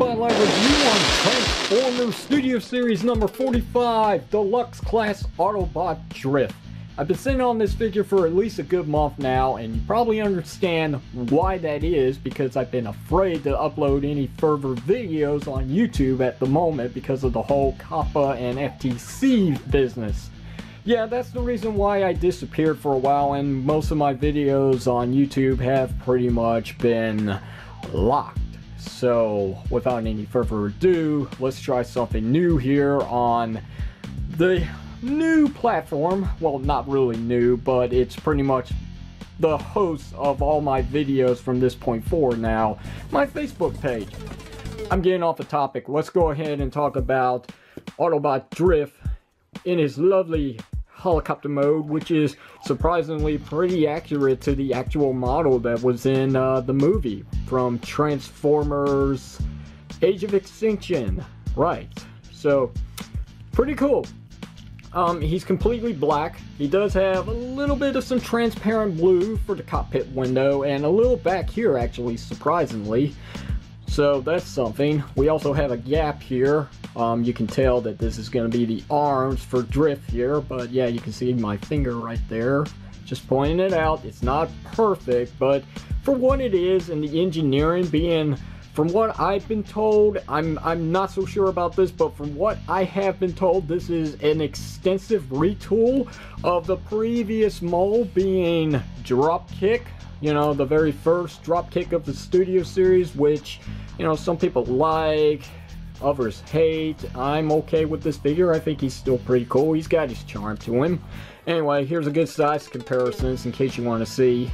Spotlight review on Transformers Studio Series number 45, Deluxe Class Autobot Drift. I've been sitting on this figure for at least a good month now, and you probably understand why that is, because I've been afraid to upload any further videos on YouTube at the moment because of the whole COPPA and FTC business. Yeah, that's the reason why I disappeared for a while, and most of my videos on YouTube have pretty much been locked. So, without any further ado, let's try something new here on the new platform. Well, not really new, but it's pretty much the host of all my videos from this point forward now, my Facebook page. I'm getting off the topic. Let's go ahead and talk about Autobot Drift in his lovely helicopter mode, which is surprisingly pretty accurate to the actual model that was in the movie from Transformers Age of Extinction. Right, so pretty cool. He's completely black. He does have a little bit of some transparent blue for the cockpit window and a little back here, actually, surprisingly. So that's something. We also have a gap here. You can tell that this is going to be the arms for Drift here, but yeah, you can see my finger right there. Just pointing it out. It's not perfect, but for what it is, and the engineering being, from what I've been told, I'm not so sure about this, but from what I have been told, this is an extensive retool of the previous mold being Dropkick. You know, the very first Dropkick of the Studio Series, which, you know, some people like, others hate. I'm okay with this figure. I think he's still pretty cool. He's got his charm to him. Anyway, here's a good size comparisons in case you want to see.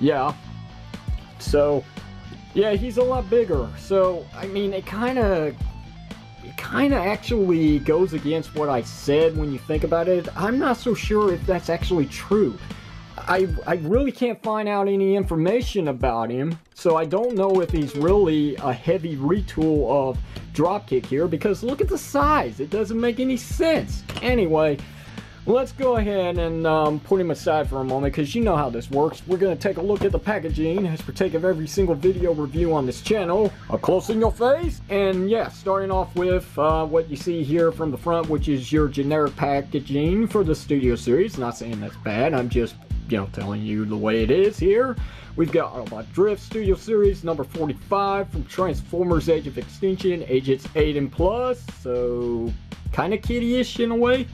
Yeah. So, yeah, he's a lot bigger. So, I mean, it kind of actually goes against what I said when you think about it. I'm not so sure if that's actually true. I really can't find out any information about him, so I don't know if he's really a heavy retool of Dropkick here, because look at the size. It doesn't make any sense. Anyway, let's go ahead and put him aside for a moment, because you know how this works. We're going to take a look at the packaging, as partake of every single video review on this channel. Up close in your face. And yeah, starting off with what you see here from the front, which is your generic packaging for the Studio Series. Not saying that's bad, I'm just, you know, telling you the way it is here. We've got Autobot Drift Studio Series number 45 from Transformers Age of Extinction, ages 8 and plus, so kind of kiddie-ish in a way.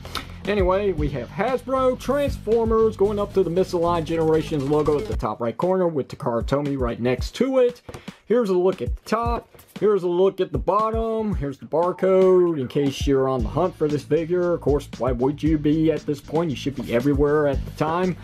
Anyway, we have Hasbro Transformers going up to the Misaligned Generations logo at the top right corner with Takara Tomy right next to it. Here's a look at the top. Here's a look at the bottom. Here's the barcode in case you're on the hunt for this figure. Of course, why would you be at this point? You should be everywhere at the time.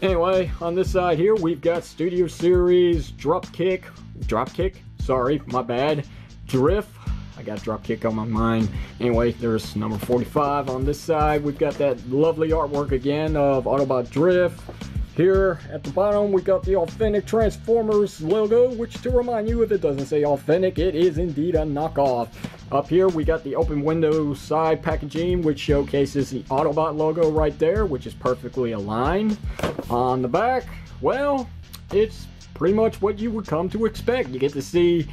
Anyway, on this side here, we've got Studio Series Dropkick, sorry, my bad, Drift. I got Dropkick on my mind. Anyway, there's number 45 on this side. We've got that lovely artwork again of Autobot Drift. Here at the bottom, we got the authentic Transformers logo, which, to remind you, if it doesn't say authentic, it is indeed a knockoff. Up here, we got the open window side packaging, which showcases the Autobot logo right there, which is perfectly aligned. On the back, well, it's pretty much what you would come to expect. You get to see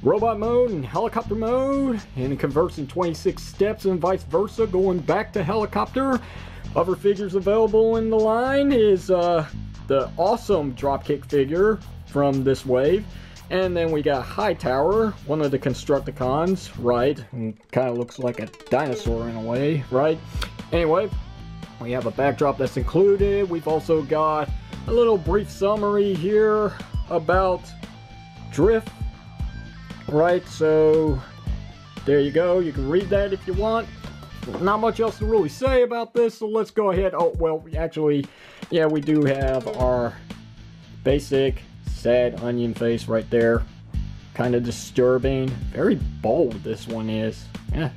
robot mode and helicopter mode, and it converts in 26 steps and vice versa, going back to helicopter. Other figures available in the line is the awesome Dropkick figure from this wave. And then we got Hightower, one of the Constructicons, right? Kind of looks like a dinosaur in a way, right? Anyway, we have a backdrop that's included. We've also got a little brief summary here about Drift. Right, so there you go. You can read that if you want. Not much else to really say about this, so let's go ahead. Oh, well, actually, yeah, we do have our basic sad onion face right there. Kind of disturbing. Very bold, this one is. Yeah,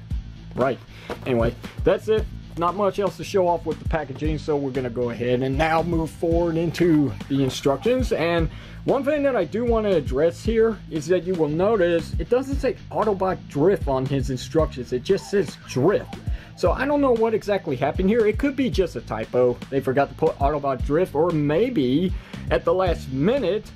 right. Anyway, that's it. Not much else to show off with the packaging, so we're going to go ahead and now move forward into the instructions. And one thing that I do want to address here is that you will notice it doesn't say Autobot Drift on his instructions. It just says Drift. So I don't know what exactly happened here. It could be just a typo. They forgot to put Autobot Drift, or maybe at the last minute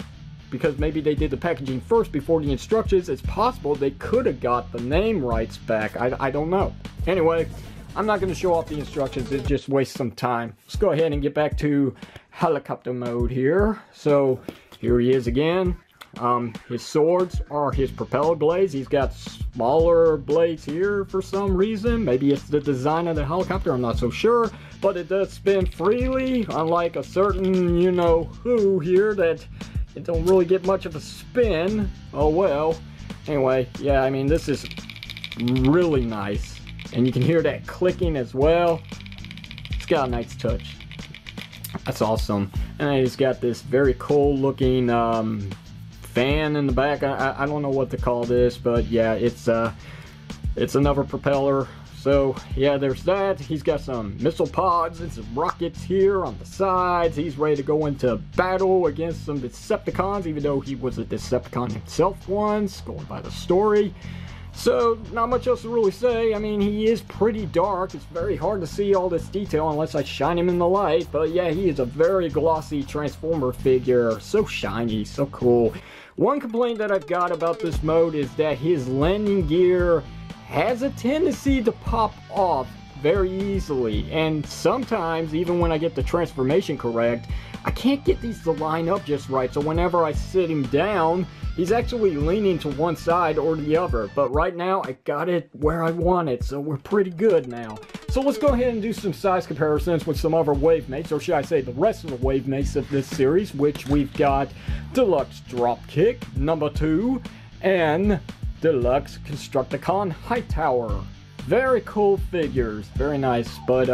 because maybe they did the packaging first before the instructions. It's possible they could have got the name rights back. I don't know. Anyway, I'm not going to show off the instructions. It just wastes some time. Let's go ahead and get back to helicopter mode here. So here he is again. His swords are his propeller blades. He's got smaller blades here for some reason. Maybe it's the design of the helicopter, I'm not so sure. But it does spin freely, unlike a certain you-know-who here that it don't really get much of a spin. Oh well. Anyway, yeah, I mean, this is really nice. And you can hear that clicking as well. It's got a nice touch. That's awesome. And he's got this very cool looking fan in the back. I don't know what to call this, but yeah, it's another propeller. So yeah, there's that. He's got some missile pods and some rockets here on the sides. He's ready to go into battle against some Decepticons, even though he was a Decepticon himself once, going by the story. So not much else to really say. I mean, he is pretty dark. It's very hard to see all this detail unless I shine him in the light. But yeah, he is a very glossy Transformer figure. So shiny, so cool. One complaint that I've got about this mode is that his landing gear has a tendency to pop off very easily, and sometimes even when I get the transformation correct, I can't get these to line up just right. So whenever I sit him down, he's actually leaning to one side or the other. But right now I got it where I want it, so we're pretty good now. So let's go ahead and do some size comparisons with some other wave mates, or should I say the rest of the wave mates of this series, which we've got Deluxe Dropkick #2 and Deluxe Constructicon Hightower. Very cool figures, very nice. But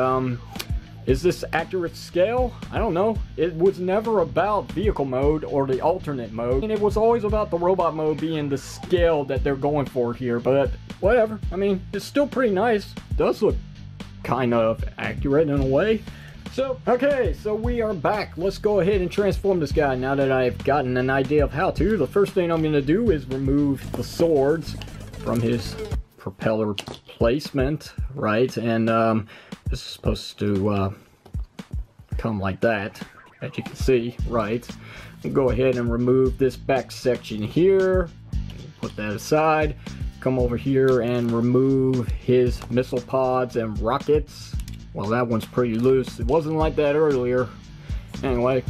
is this accurate scale? I don't know. It was never about vehicle mode or the alternate mode, and it was always about the robot mode being the scale that they're going for here. But whatever. I mean, it's still pretty nice. It does look kind of accurate in a way. So, okay, so we are back. Let's go ahead and transform this guy now that I've gotten an idea of how to. The first thing I'm going to do is remove the swords from his propeller placement, right? And this is supposed to come like that, as you can see, right? I'll go ahead and remove this back section here. Put that aside. Come over here and remove his missile pods and rockets. Well, that one's pretty loose. It wasn't like that earlier. Anyway,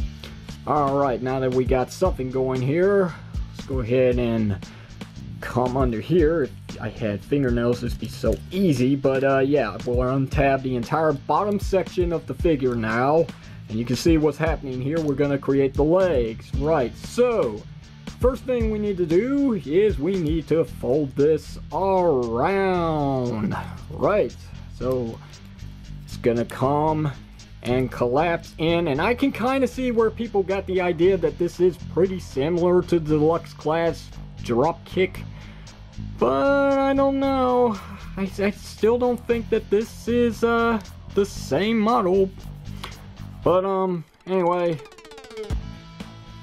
alright, now that we got something going here, let's go ahead and come under here. If I had fingernails, this would be so easy. But yeah, we'll untab the entire bottom section of the figure now. And you can see what's happening here. We're going to create the legs. Right, so first thing we need to do is we need to fold this around. Right, so gonna come and collapse in, and I can kind of see where people got the idea that this is pretty similar to Deluxe class Dropkick, but I don't know. I still don't think that this is the same model. But anyway,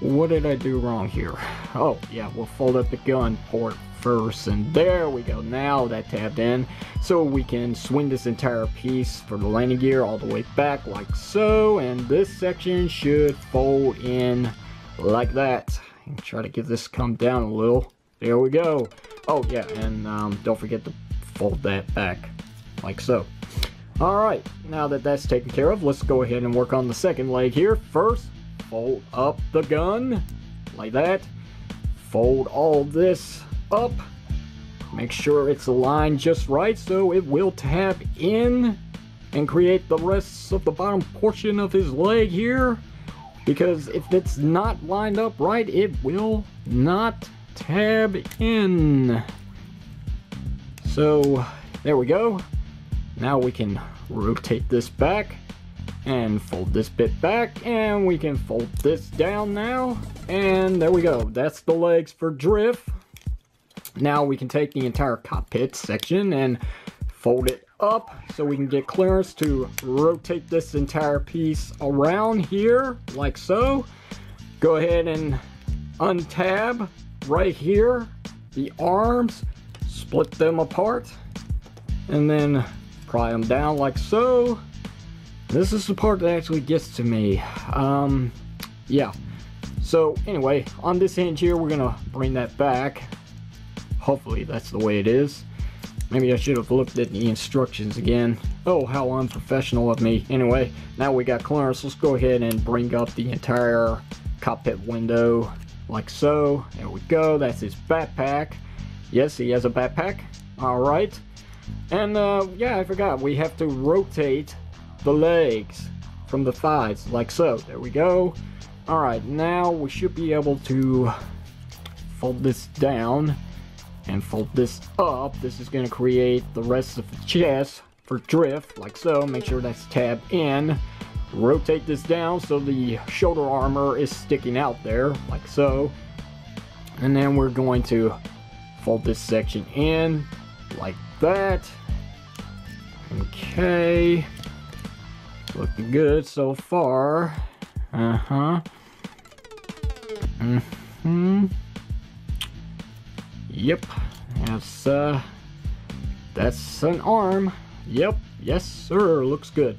what did I do wrong here? Oh yeah, we'll fold up the gun port first, and there we go. Now that tabbed in, so we can swing this entire piece for the landing gear all the way back like so, and this section should fold in like that. And try to get this come down a little. There we go. Oh yeah, and don't forget to fold that back like so. Alright, now that that's taken care of, let's go ahead and work on the second leg here. First, fold up the gun like that. Fold all this up, make sure it's aligned just right so it will tab in and create the rest of the bottom portion of his leg here, because if it's not lined up right, it will not tab in. So there we go. Now we can rotate this back and fold this bit back, and we can fold this down now, and there we go. That's the legs for Drift. Now we can take the entire cockpit section and fold it up so we can get clearance to rotate this entire piece around here like so. Go ahead and untab right here the arms, split them apart, and then pry them down like so. This is the part that actually gets to me. Yeah. So anyway, on this hinge here, we're gonna bring that back. Hopefully that's the way it is. Maybe I should have looked at the instructions again. Oh, how unprofessional of me. Anyway, now we got clearance. Let's go ahead and bring up the entire cockpit window like so. There we go. That's his backpack. Yes, he has a backpack. All right. And yeah, I forgot. We have to rotate the legs from the thighs like so. There we go. All right, now we should be able to fold this down and fold this up. This is going to create the rest of the chest for drift, like so. Make sure that's tabbed in. Rotate this down so the shoulder armor is sticking out there, like so. And then we're going to fold this section in, like that. Okay. Looking good so far. Yep, that's an arm. Yep, yes sir, looks good.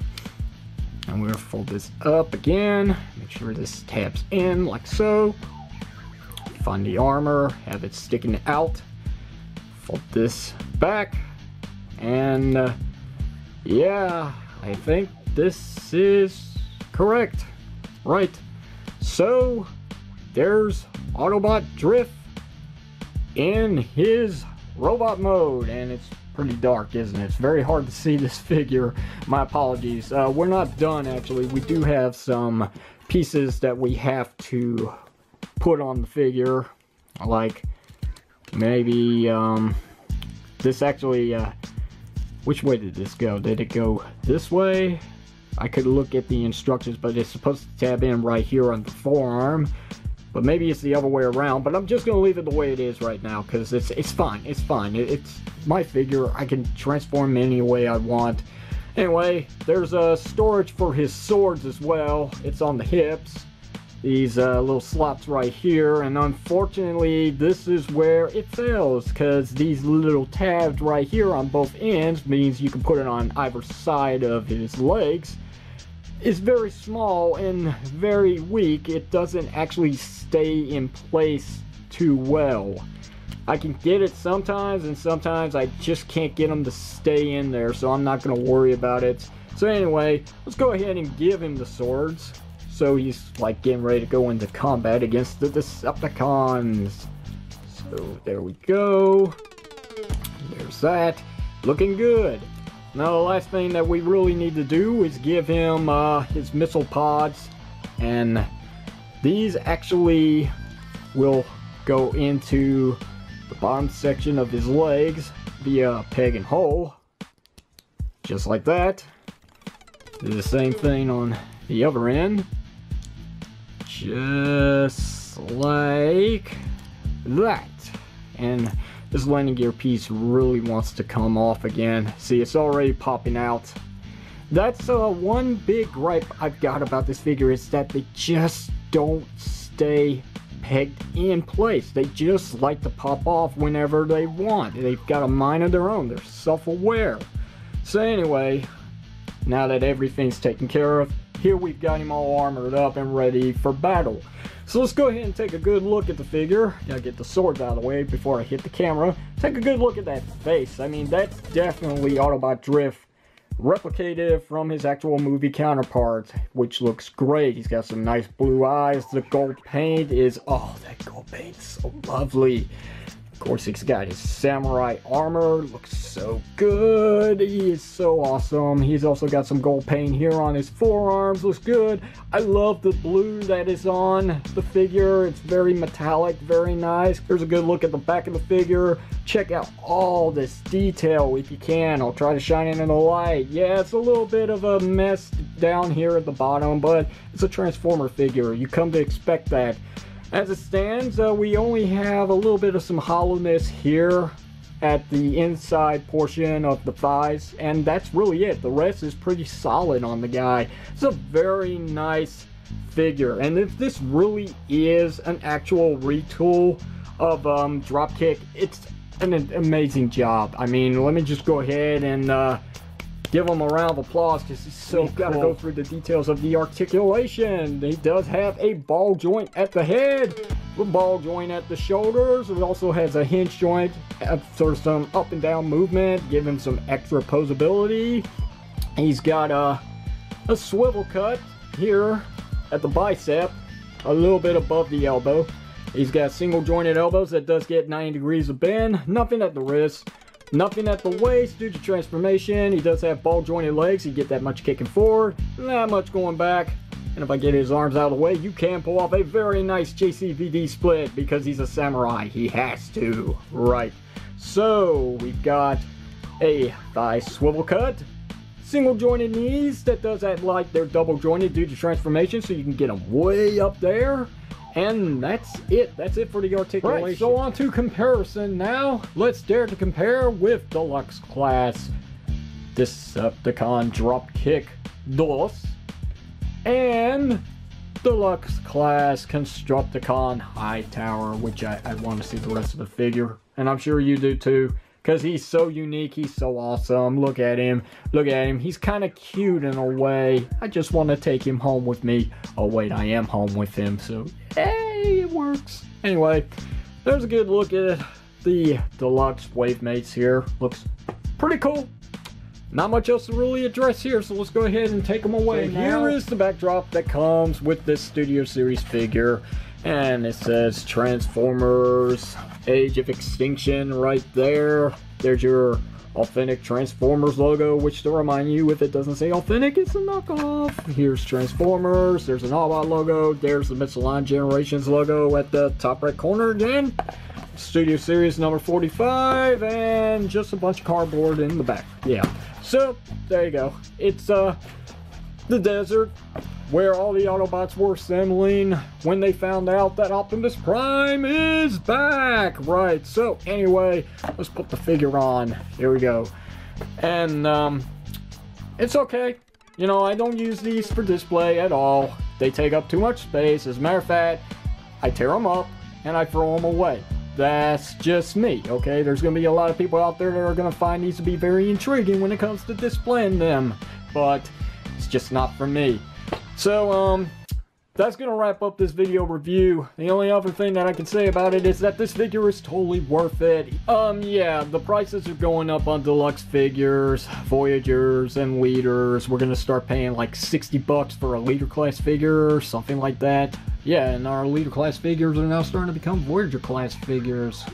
And we're gonna fold this up again. Make sure this tabs in like so. Find the armor, have it sticking out. Fold this back, and yeah, I think this is correct. Right. So there's Autobot Drift in his robot mode, and it's pretty dark, isn't it? It's very hard to see this figure. My apologies. We're not done, actually. We do have some pieces that we have to put on the figure, like maybe this actually which way did this go? Did it go this way? I could look at the instructions, but it's supposed to tab in right here on the forearm. But maybe it's the other way around, but I'm just going to leave it the way it is right now, because it's fine. It's fine. It's my figure. I can transform him any way I want. Anyway, there's a storage for his swords as well. It's on the hips. These little slots right here, and unfortunately this is where it fails, because these little tabs right here on both ends means you can put it on either side of his legs. Is very small and very weak. It doesn't actually stay in place too well. I can get it sometimes, and sometimes I just can't get them to stay in there, so I'm not going to worry about it. So anyway, let's go ahead and give him the swords. So he's like getting ready to go into combat against the Decepticons. So there we go. There's that. Looking good. Now the last thing that we really need to do is give him his missile pods, and these actually will go into the bottom section of his legs via a peg and hole, just like that. Do the same thing on the other end, just like that. And this landing gear piece really wants to come off again. See, it's already popping out. That's one big gripe I've got about this figure, is that they just don't stay pegged in place. They just like to pop off whenever they want. They've got a mind of their own. They're self-aware. So anyway, now that everything's taken care of, here we've got him all armored up and ready for battle. So let's go ahead and take a good look at the figure. Gotta get the swords out of the way before I hit the camera. Take a good look at that face. I mean, that's definitely Autobot Drift replicated from his actual movie counterpart, which looks great. He's got some nice blue eyes. The gold paint is, oh, that gold paint is so lovely. Of course, he's got his samurai armor. Looks so good. He is so awesome. He's also got some gold paint here on his forearms. Looks good. I love the blue that is on the figure. It's very metallic, very nice. Here's a good look at the back of the figure. Check out all this detail if you can. I'll try to shine it in the light. Yeah, it's a little bit of a mess down here at the bottom, but it's a Transformer figure. You come to expect that. As it stands, we only have a little bit of some hollowness here at the inside portion of the thighs, and that's really it. The rest is pretty solid on the guy. It's a very nice figure, and if this really is an actual retool of Dropkick, it's an amazing job. I mean, let me just go ahead and Give him a round of applause because he's so cool. Gotta go through the details of the articulation. He does have a ball joint at the head, a ball joint at the shoulders. It also has a hinge joint for some up and down movement, give him some extra posability. He's got a swivel cut here at the bicep, a little bit above the elbow. He's got single jointed elbows that does get 90 degrees of bend, nothing at the wrist. Nothing at the waist due to transformation. He does have ball jointed legs. You get that much kicking forward, not much going back. And if I get his arms out of the way, you can pull off a very nice JCVD split because he's a samurai. He has to, right? So we've got a thigh swivel cut, single jointed knees that does act like they're double jointed due to transformation, so you can get them way up there. And that's it. That's it for the articulation. Right, so on to comparison now. Let's dare to compare with Deluxe class Decepticon Dropkick Deluxe and Deluxe class Constructicon Hightower, which I want to see the rest of the figure. And I'm sure you do too. Because he's so unique, he's so awesome. Look at him, look at him. He's kind of cute in a way. I just want to take him home with me. Oh wait, I am home with him, so hey, it works. Anyway, there's a good look at the Deluxe Wavemates here. Looks pretty cool. Not much else to really address here, so let's go ahead and take them away. So here is the backdrop that comes with this Studio Series figure. And it says Transformers Age of Extinction right there. There's your authentic Transformers logo, which to remind you, if it doesn't say authentic, it's a knockoff. Here's Transformers. There's an Autobot logo. There's the Michelin Generations logo at the top right corner again. Studio Series number 45, and just a bunch of cardboard in the back. Yeah. So, there you go. It's the desert where all the Autobots were assembling when they found out that Optimus Prime is back. Right, so anyway, let's put the figure on. Here we go. And it's okay. You know, I don't use these for display at all. They take up too much space. As a matter of fact, I tear them up and I throw them away. That's just me, okay? There's going to be a lot of people out there that are going to find these to be very intriguing when it comes to displaying them. But it's just not for me. So, that's going to wrap up this video review. The only other thing that I can say about it is that this figure is totally worth it. Yeah, the prices are going up on Deluxe figures, Voyagers, and Leaders. We're going to start paying like 60 bucks for a Leader class figure or something like that. Yeah, and our Leader class figures are now starting to become Voyager class figures.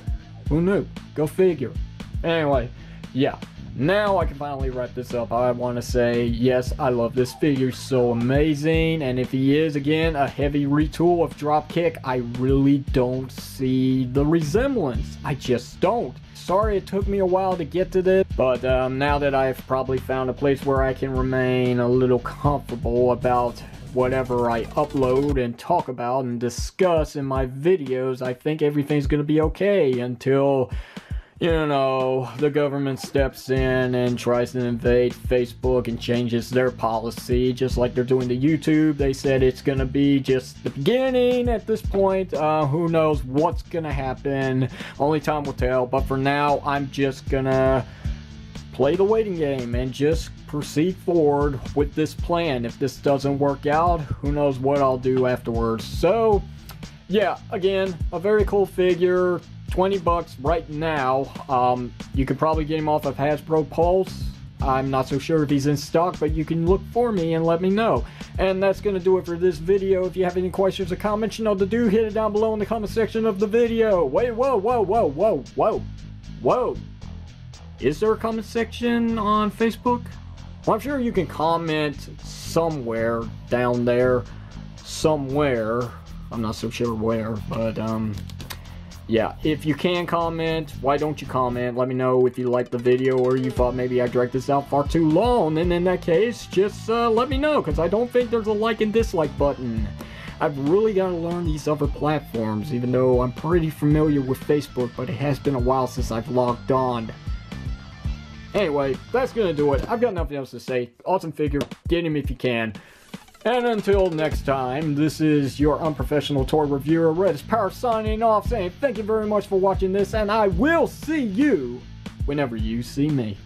Who knew? Go figure. Anyway, yeah. Now I can finally wrap this up. I want to say, yes, I love this figure, so amazing. And if he is, again, a heavy retool of Dropkick, I really don't see the resemblance. I just don't. Sorry it took me a while to get to this, but now that I've probably found a place where I can remain a little comfortable about whatever I upload and talk about and discuss in my videos, I think everything's going to be okay until, you know, the government steps in and tries to invade Facebook and changes their policy, just like they're doing to YouTube. They said it's gonna be just the beginning at this point. Who knows what's gonna happen? Only time will tell. But for now, I'm just gonna play the waiting game and just proceed forward with this plan. If this doesn't work out, who knows what I'll do afterwards. So, yeah, again, a very cool figure. 20 bucks right now. You could probably get him off of Hasbro Pulse. I'm not so sure if he's in stock, but you can look for me and let me know. And that's going to do it for this video. If you have any questions or comments, you know to do, hit it down below in the comment section of the video. Wait, whoa. Is there a comment section on Facebook? Well, I'm sure you can comment somewhere down there. Somewhere. I'm not so sure where, but yeah, if you can comment, why don't you comment? Let me know if you liked the video or you thought maybe I dragged this out far too long. And in that case, just let me know, because I don't think there's a like and dislike button. I've really got to learn these other platforms, even though I'm pretty familiar with Facebook, but it has been a while since I've logged on. Anyway, that's going to do it. I've got nothing else to say. Awesome figure. Get him if you can. And until next time, this is your unprofessional toy reviewer, Red Power, signing off, saying thank you very much for watching this, and I will see you whenever you see me.